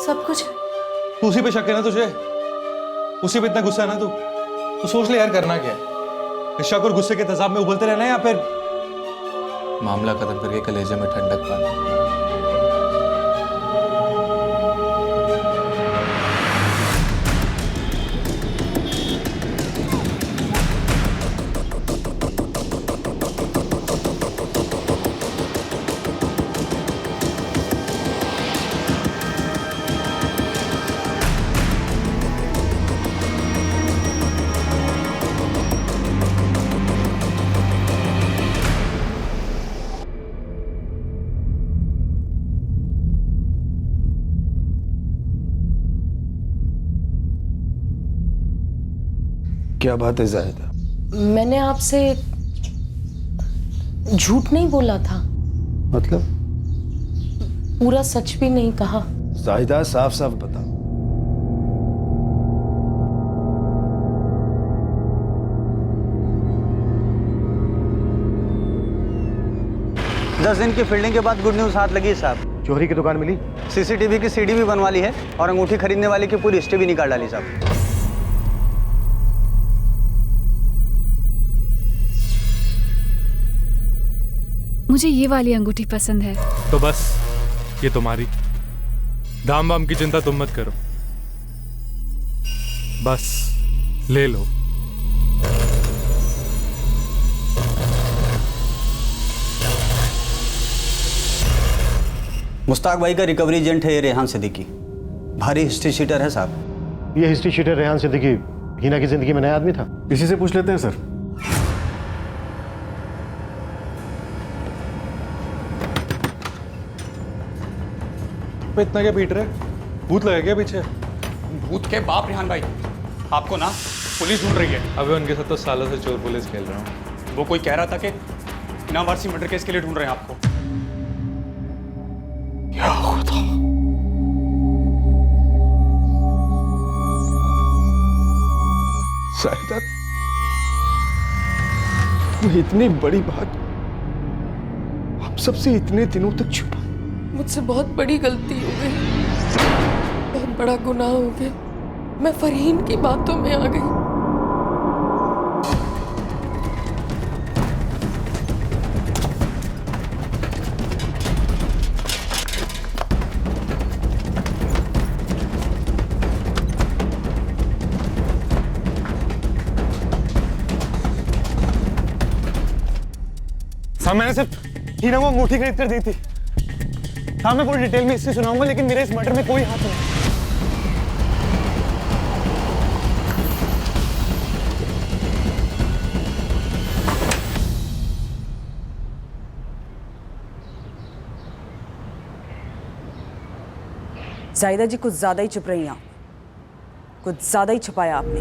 सब कुछ है। तू उसी पे शक है ना तुझे? उसी पे इतना गुस्सा है ना तू? तो सोच ले यार, करना क्या है? इस शक और गुस्से के तेजाब में उबलते रहना है या फिर मामला खत्म करके कलेजे में ठंडक पाना? क्या बात है जाहिदा? मैंने आपसे झूठ नहीं बोला था, मतलब? पूरा सच भी नहीं कहा। जाहिदा, साफ साफ बता। दस दिन की फील्डिंग के बाद गुड न्यूज हाथ लगी साहब। चोरी की दुकान मिली? सीसीटीवी की सीडी भी बनवा ली है और अंगूठी खरीदने वाले की पूरी हिस्ट्री भी निकाल डाली साहब। मुझे ये वाली अंगूठी पसंद है। तो बस ये तुम्हारी। दाम वाम की चिंता तुम मत करो, बस ले लो। मुश्ताक भाई का रिकवरी एजेंट है ये रेहान सिद्दीकी, भारी हिस्ट्री शीटर है साहब। ये हिस्ट्री शीटर रेहान सिद्दीकी हीना की जिंदगी में नया आदमी था? इसी से पूछ लेते हैं सर। इतना क्या पीट रहे? भूत लगा क्या पीछे? भूत के बाप रेहान भाई, आपको ना पुलिस ढूंढ रही है। अबे उनके साथ तो सालों से चोर पुलिस खेल रहा हूँ। वो कोई कह रहा था कि इनामवारसी मर्डर केस के लिए ढूंढ रहे हैं आपको। या खुदा, जाहिदा, वो इतनी बड़ी बात हम सबसे इतने दिनों तक छुपा। मुझसे बहुत बड़ी गलती हो गई, बहुत बड़ा गुनाह हो गया, मैं फरहीन की बातों में आ गई। साहब मैंने सिर्फ हीना को अंगूठी खरीद कर दी थी। हाँ मैं पूरी डिटेल में इससे सुनाऊंगा, लेकिन मेरे इस मर्डर में कोई हाथ नहीं। जाहिदा जी कुछ ज्यादा ही चुप रही हैं आप, कुछ ज्यादा ही छुपाया आपने।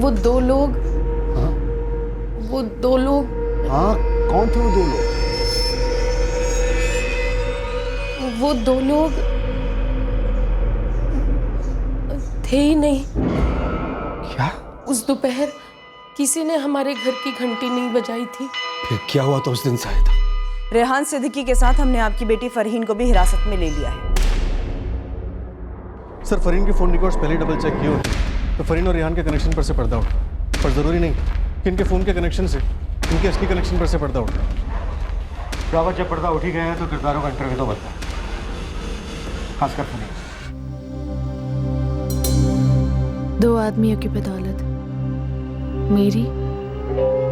वो दो लोग। वो दो लोग। हाँ कौन थे वो दो लोग? वो दो लोग थे ही नहीं। क्या? उस दोपहर किसी ने हमारे घर की घंटी नहीं बजाई थी। फिर क्या हुआ था उस दिन शायद? रेहान सिद्दीकी के साथ हमने आपकी बेटी फरहीन को भी हिरासत में ले लिया है। सर फरहीन के फ़ोन रिकॉर्ड्स पहले डबल चेक किए होते तो फरहीन और रेहान के कनेक्शन पर से पर्दा उठता, पर ज़रूरी नहीं कि इनके फ़ोन के कनेक्शन से इनके असली कनेक्शन पर से पर्दा उठता। रावत जब पर्दा उठ ही गया है तो किरदारों का इंटरव्यू तो बनता है, खासकर फरहीन। 2 आदमियों की बदौलत मेरी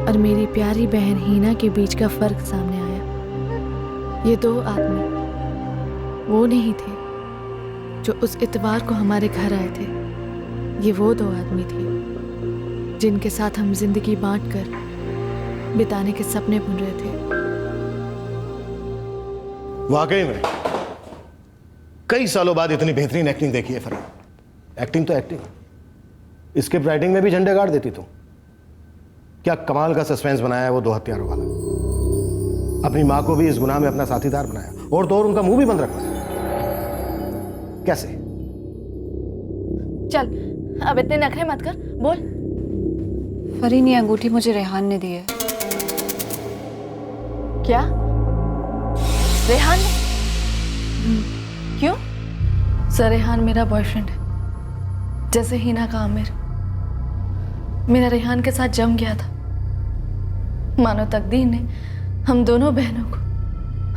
और मेरी प्यारी बहन हीना के बीच का फर्क सामने आया। ये 2 आदमी वो नहीं थे जो उस इतवार को हमारे घर आए थे। ये वो 2 आदमी थे जिनके साथ हम जिंदगी बांटकर बिताने के सपने बुन रहे थे। वाकई में कई सालों बाद इतनी बेहतरीन एक्टिंग देखी है फरहीन। एक्टिंग तो एक्टिंग, स्क्रिप्ट राइटिंग में भी झंडे गाड़ देती तुम। क्या कमाल का सस्पेंस बनाया है वो 2 हत्यारों वाला। अपनी मां को भी इस गुनाह में अपना साथीदार बनाया और तो और उनका मुंह भी बंद रखा। कैसे? चल अब इतने नखरे मत कर, बोल। फरहीन ये अंगूठी मुझे रेहान ने दी है। क्या? रेहान ने? क्यों? सर रेहान मेरा बॉयफ्रेंड है, जैसे हीना का आमिर। मेरा रेहान के साथ जम गया था। मानो तकदीर ने हम दोनों बहनों को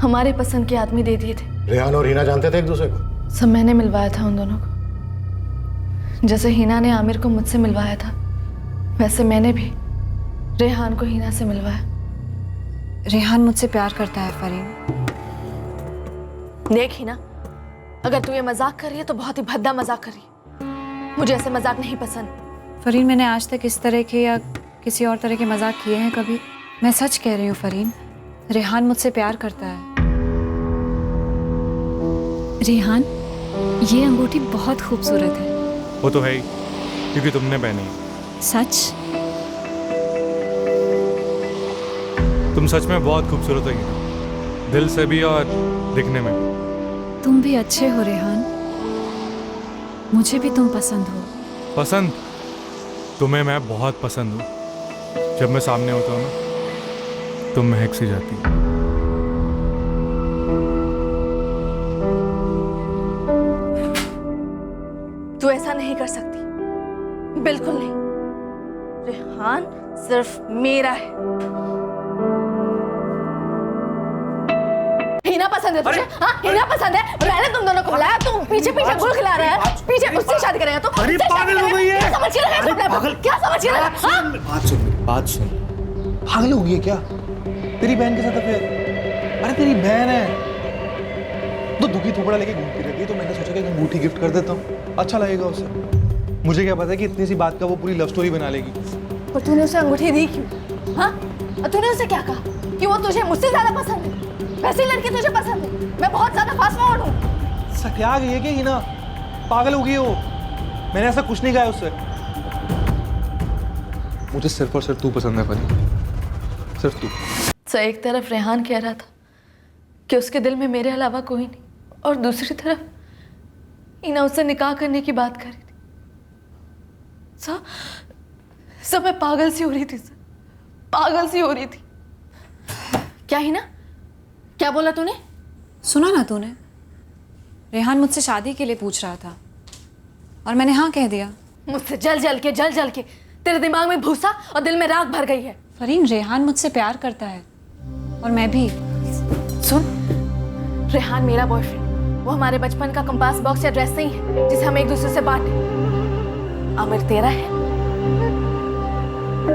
हमारे पसंद के आदमी दे दिए थे। रेहान और हीना जानते थे एक दूसरे को? सब मैंने मिलवाया था उन दोनों को। जैसे हीना ने आमिर को मुझसे मिलवाया था, वैसे मैंने भी रेहान को हीना से मिलवाया। रेहान मुझसे प्यार करता है फरहीन। देख हीना, अगर तू ये मजाक कर रही है तो बहुत ही भद्दा मजाक कर रही है। मुझे ऐसे मजाक नहीं पसंद। फरहीन मैंने आज तक इस तरह के या किसी और तरह के मजाक किए हैं कभी? मैं सच कह रही हूँ फरहीन, रेहान मुझसे प्यार करता है। रेहान, ये अंगूठी बहुत खूबसूरत है। वो तो है ही, क्योंकि तुमने पहनी है। सच? तुम सच में बहुत खूबसूरत हो, दिल से भी और दिखने में भी। तुम भी अच्छे हो रेहान, मुझे भी तुम पसंद हो। पसंद? तुम्हें मैं बहुत पसंद हूँ। जब मैं सामने होता हूँ ना, तुम महक सी जाती हो। तू ऐसा नहीं कर सकती, बिल्कुल नहीं। रेहान सिर्फ मेरा है। हीना पसंद है तुझे? हाँ हीना पसंद है। मैंने तुम दोनों को बुलाया, तुम पीछे पीछे गुल खिला रहे हैं। पीछे उससे शादी करेगा तो? अरे पागल हो गई है। क्या समझ के रखा? क्या समझ के रखा? बात सुन। पागल हो गई है क्या? तेरी बहन के साथ अफेयर? अरे तेरी बहन है तो दुखी थोपड़ा लेके घूमती रहती है, तो मैंने सोचा कि अंगूठी गिफ्ट कर देता हूँ, अच्छा लगेगा उसे। मुझे क्या पता कि इतनी सी बात का वो पूरी लव स्टोरी बना लेगी। और तूने उसे अंगूठी दी क्यों? हाँ? और तूने उसे क्या कहा कि वो तुझे मुझसे ज्यादा पसंद है? वैसी लड़की तुझे पसंद है? मैं बहुत ज्यादा फास्ट फॉरवर्ड हूँ। सत्या गई है क्या हीना? पागल हो गई है वो। मैंने ऐसा कुछ नहीं कहा उससे। मुझे सिर्फ और सिर्फ तू पसंद है फरी, सिर्फ तू। तो एक तरफ रेहान कह रहा था कि उसके दिल में मेरे अलावा कोई नहीं, और दूसरी तरफ हीना उससे निकाह करने की बात कर रही थी। सब मैं पागल सी हो रही थी सर, पागल सी हो रही थी। क्या हीना? क्या बोला तूने? सुना ना तूने, रेहान मुझसे शादी के लिए पूछ रहा था और मैंने हाँ कह दिया। मुझसे जल जल के तेरे दिमाग में भूसा और दिल में राख भर गई है। फरीन, रेहान मुझसे प्यार करता है और मैं भी। सुन, रेहान मेरा बॉयफ्रेंड, वो हमारे बचपन का कंपास बॉक्स या ड्रेस नहीं है जिसे हम एक दूसरे से बांटे। आमिर तेरा है।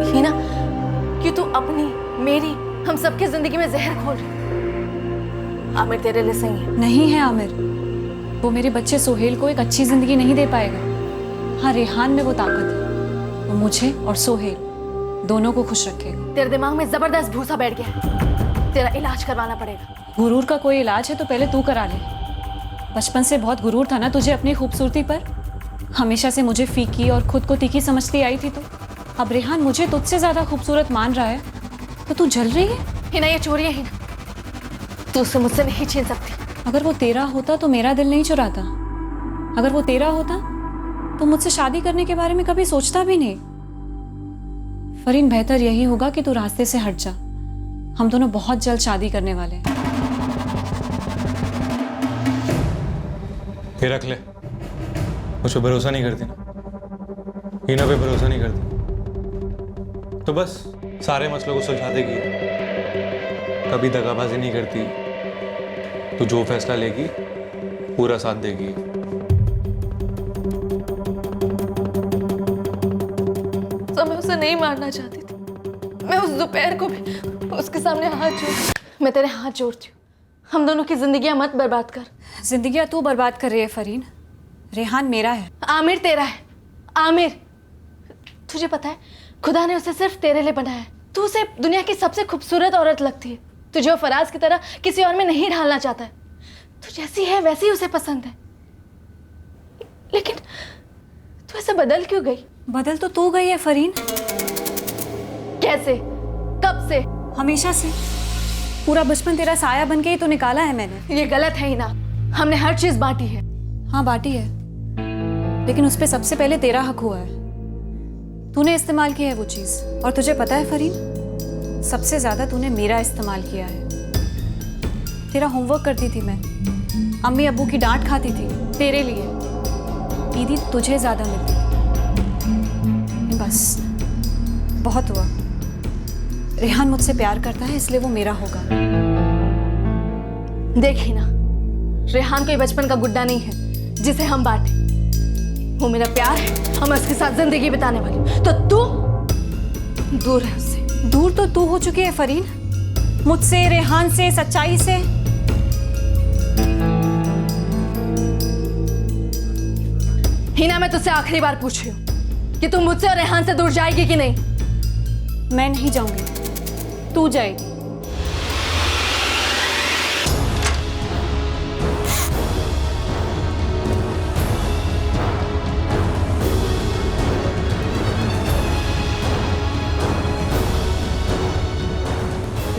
हीना, कि तू अपनी, मेरी, हम सबकी जिंदगी में जहर घोल रही। आमिर तेरे लिए सही है। नहीं है आमिर, वो मेरे बच्चे सोहेल को एक अच्छी जिंदगी नहीं दे पाएगा। हाँ, रेहान में वो ताकत है, वो मुझे और सोहेल दोनों को खुश रखेगा। तेरे दिमाग में जबरदस्त भूसा बैठ गया है, तेरा इलाज करवाना पड़ेगा। गुरूर का कोई इलाज है तो पहले तू करा ले। बचपन से बहुत गुरूर था ना तुझे अपनी खूबसूरती पर, हमेशा से मुझे फीकी और खुद को तीखी समझती आई थी। तो अब रेहान मुझे तुझसे ज्यादा खूबसूरत मान रहा है तो तू जल रही है। हिना, ये चोरी है हिना, तू उसे मुझसे नहीं छीन सकती। अगर वो तेरा होता तो मेरा दिल नहीं चुराता। अगर वो तेरा होता तो मुझसे शादी करने के बारे में कभी सोचता भी नहीं। फरीन, बेहतर यही होगा कि तू रास्ते से हट जा। हम दोनों बहुत जल्द शादी करने वाले हैं। ये रख ले। मुझ पे भरोसा नहीं करती ना, हीना पे भरोसा नहीं करती तो बस सारे मसलों को सुलझा देगी। कभी दगाबाजी नहीं करती, तो जो फैसला लेगी पूरा साथ देगी। तो मैं उसे नहीं मारना चाहती थी। मैं उस दोपहर को भी उसके सामने हाथ जोड़, मैं तेरे हाथ जोड़ती हूँ, हम दोनों की जिंदगियां मत बर्बाद कर। जिंदगियां तू बर्बाद कर रही है फरीन, रेहान मेरा है। आमिर तेरा है। आमिर, तुझे पता है खुदा ने उसे सिर्फ तेरे लिए बनाया है। तू उसे दुनिया की सबसे खूबसूरत औरत लगती है। तुझे वो फराज की तरह किसी और में नहीं ढालना चाहता है। तू जैसी है वैसी ही उसे पसंद है। लेकिन तू ऐसे बदल क्यों गई? बदल तो तू गई है फरीन। कैसे? कब से? हमेशा से। पूरा बचपन तेरा साया बन के ही तो निकाला है मैंने। ये गलत है ही ना, हमने हर चीज बांटी है। हाँ बांटी है, लेकिन उस पर सबसे पहले तेरा हक हुआ है। तूने इस्तेमाल किया है वो चीज, और तुझे पता है फरीन, सबसे ज्यादा तूने मेरा इस्तेमाल किया है। तेरा होमवर्क करती थी मैं, अम्मी अब्बू की डांट खाती थी तेरे लिए, दीदी तुझे ज्यादा मिलती थी। बस बहुत हुआ। रेहान मुझसे प्यार करता है इसलिए वो मेरा होगा। देखी ना, रेहान कोई बचपन का गुड्डा नहीं है जिसे हम बांटे। वो मेरा प्यार है, हम उसके साथ जिंदगी बिताने वाली। तो तू दूर है उससे। दूर तो तू हो चुकी है फरीन, मुझसे, रेहान से, सच्चाई से। हिना, मैं तुझसे आखिरी बार पूछ रही हूँ कि तू मुझसे और रेहान से दूर जाएगी कि नहीं? मैं नहीं जाऊंगी, तू जाएगी।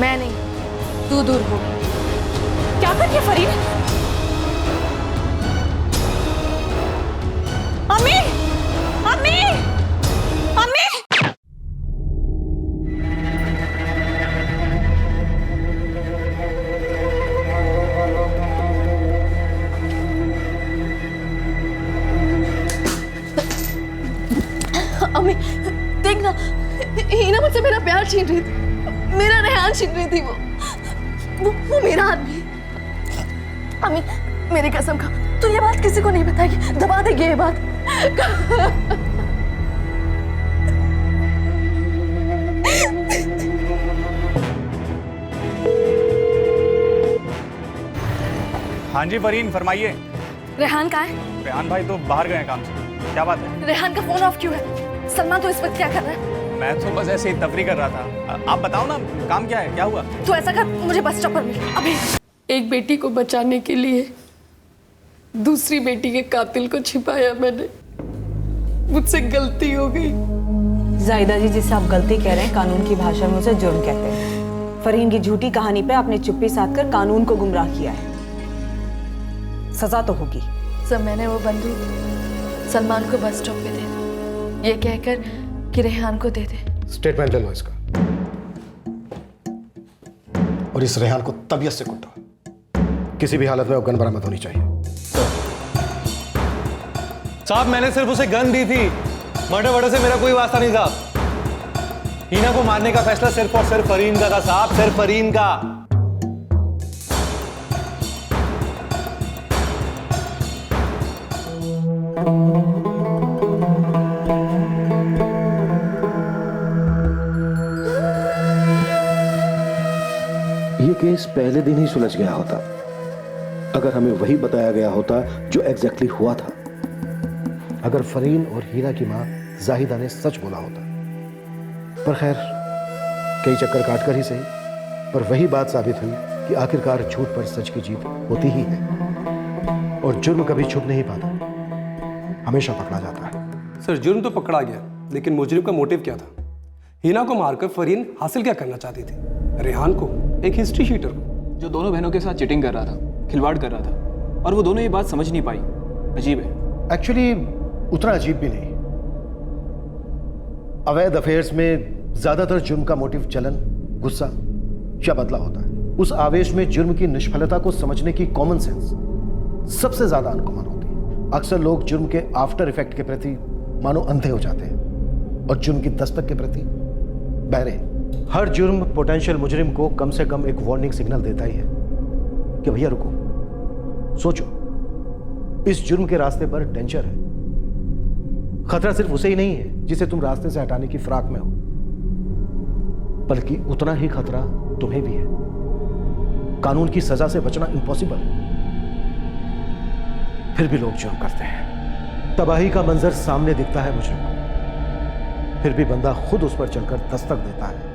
मैं नहीं, तू दूर हो। क्या कर रही है फरीन? अम्मी! अम्मी! अम्मी! अम्मी, देखना, हीना मुझसे मेरा प्यार छीन रही थी, मेरा रेहान छीन रही थी। वो मेरा आदमी। अम्मी, मेरी कसम खा, तू ये बात किसी को नहीं बताएगी, दबा देगी ये बात। हाँ जी फरीन, फरमाइए। रेहान कहाँ है? रेहान भाई तो बाहर गए हैं काम से। क्या बात है? रेहान का फोन ऑफ क्यों है? सलमान तो इस वक्त क्या कर रहा है? मैं तो बस ऐसे ही तफरी कर रहा था। आप बताओ ना, काम क्या है, क्या हुआ? तू ऐसा कर, मुझे बस स्टॉप पर मिल अभी। एक बेटी को बचाने के लिए दूसरी बेटी के कातिल को छिपाया मैंने। मुझसे गलती हो गई। जाहिदा जी, जिसे आप गलती कह रहे हैं, कानून की भाषा में उसे जुर्म कहते हैं। फरीन की झूठी कहानी पे आपने चुप्पी साध कर कानून को गुमराह किया है, सजा तो होगी। सब मैंने वो बंदूक सलमान को बस स्टॉप पे दे दी, ये कहकर कि रेहान को दे दे। स्टेटमेंट ले लो इसका, और इस रेहान को तबीयत से कुटो। किसी भी हालत में वो गन बरामद होनी चाहिए। साहब मैंने सिर्फ उसे गन दी थी, मर्डर वर्डर से मेरा कोई वास्ता नहीं था। हीना को मारने का फैसला सिर्फ और सिर्फ फरीन का था साहब, सिर्फ फरीन का। ये केस पहले दिन ही सुलझ गया होता अगर हमें वही बताया गया होता जो एग्जैक्टली हुआ था। अगर फरीन और हीना की मां जाहिदा ने सच बोला होता। पर खैर, कई चक्कर काटकर ही सही, पर वही बात साबित हुई कि आखिरकार झूठ पर सच की जीत होती ही है और जुर्म कभी छुप नहीं पाता, हमेशा पकड़ा जाता है। सर जुर्म तो पकड़ा गया, लेकिन मुजरिम का मोटिव क्या था? हीना को मारकर फरीन हासिल क्या करना चाहती थी? रेहान को, एक हिस्ट्री शीटर को, जो दोनों बहनों के साथ चिटिंग कर रहा था, खिलवाड़ कर रहा था, और वो दोनों ये बात समझ नहीं पाई। अजीब है। एक्चुअली उतना अजीब भी नहीं। अवैध अफेयर्स में ज्यादातर जुर्म का मोटिव जलन, गुस्सा या बदला होता है। उस आवेश में जुर्म की निष्फलता को समझने की कॉमन सेंस सबसे ज्यादा अनकॉमन होती है। अक्सर लोग जुर्म के आफ्टर इफेक्ट के प्रति मानो अंधे हो जाते हैं और जुर्म की दस्तक के प्रति बहरे। हर जुर्म पोटेंशियल मुजरिम को कम से कम एक वार्निंग सिग्नल देता ही है कि भैया रुको, सोचो, इस जुर्म के रास्ते पर डेंजर है। खतरा सिर्फ उसे ही नहीं है जिसे तुम रास्ते से हटाने की फिराक में हो, बल्कि उतना ही खतरा तुम्हें भी है। कानून की सजा से बचना इम्पॉसिबल है, फिर भी लोग जुर्म करते हैं। तबाही का मंजर सामने दिखता है मुजरिम को, फिर भी बंदा खुद उस पर चलकर दस्तक देता है,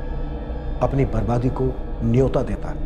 अपनी बर्बादी को न्योता देता है।